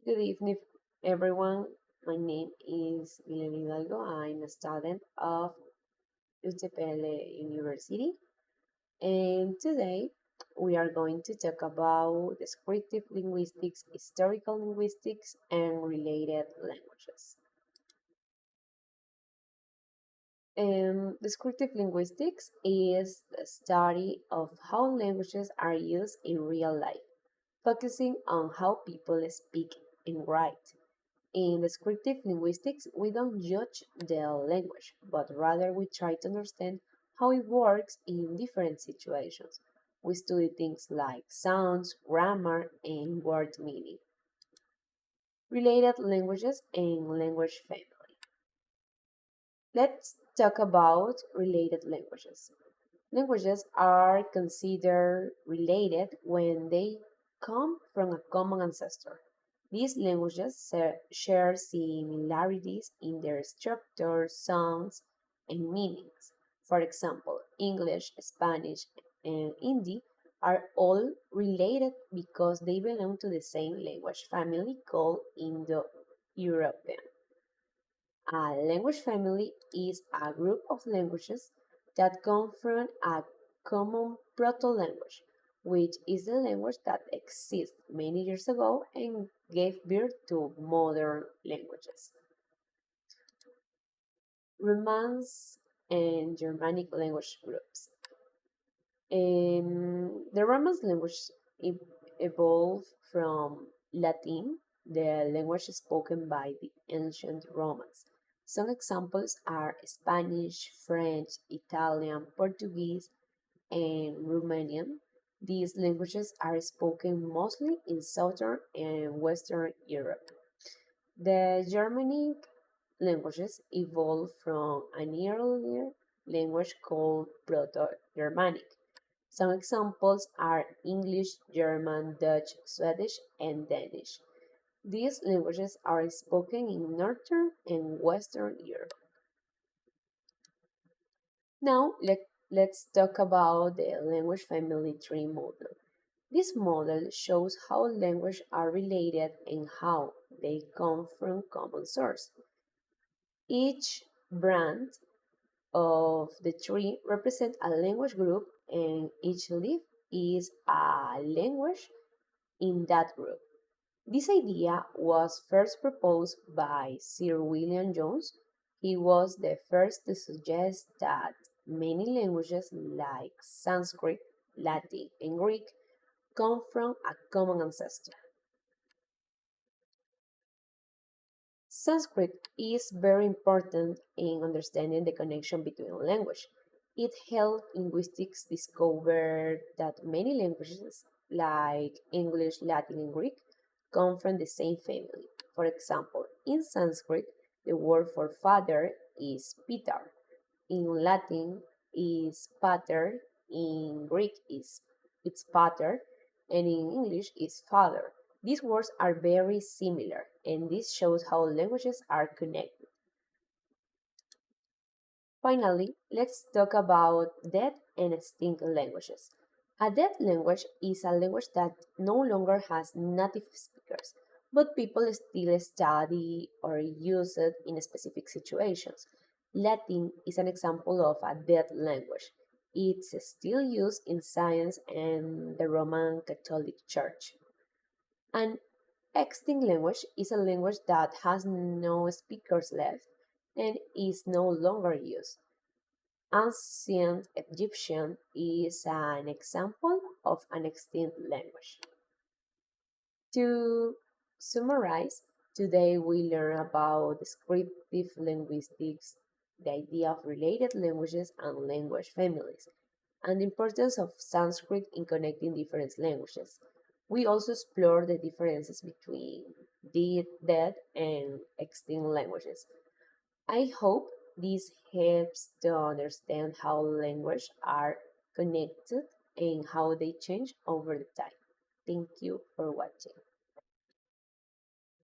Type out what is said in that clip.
Good evening, everyone. My name is Milena Hidalgo. I'm a student of UTPL University, and today we are going to talk about descriptive linguistics, historical linguistics, and related languages. Descriptive linguistics is the study of how languages are used in real life, focusing on how people speak and write. In descriptive linguistics, we don't judge the language, but rather we try to understand how it works in different situations. We study things like sounds, grammar, and word meaning. Related languages and language family. Let's talk about related languages. Languages are considered related when they come from a common ancestor. These languages share similarities in their structure, sounds, and meanings. For example, English, Spanish, and Hindi are all related because they belong to the same language family called Indo-European. A language family is a group of languages that come from a common proto-language, which is the language that existed many years ago and gave birth to modern languages. Romance and Germanic language groups. The Romance language evolved from Latin, the language spoken by the ancient Romans. Some examples are Spanish, French, Italian, Portuguese, and Romanian. These languages are spoken mostly in southern and western Europe. The Germanic languages evolved from an earlier language called Proto-Germanic. Some examples are English, German, Dutch, Swedish, and Danish. These languages are spoken in northern and western Europe. Now, let's talk about the language family tree model. This model shows how languages are related and how they come from common source. Each branch of the tree represents a language group and each leaf is a language in that group. This idea was first proposed by Sir William Jones. He was the first to suggest that many languages like Sanskrit, Latin, and Greek come from a common ancestor. Sanskrit is very important in understanding the connection between language. It helped linguistics discover that many languages, like English, Latin, and Greek, come from the same family. For example, in Sanskrit, the word for father is pitar. In Latin is pater, in Greek it's pater, and in English is father. These words are very similar, and this shows how languages are connected. Finally, let's talk about dead and extinct languages. A dead language is a language that no longer has native speakers, but people still study or use it in specific situations. Latin is an example of a dead language. It's still used in science and the Roman Catholic Church. An extinct language is a language that has no speakers left and is no longer used. Ancient Egyptian is an example of an extinct language. To summarize, today we learn about descriptive linguistics, the idea of related languages and language families, and the importance of Sanskrit in connecting different languages. We also explore the differences between dead and extinct languages. I hope this helps to understand how languages are connected and how they change over the time. Thank you for watching.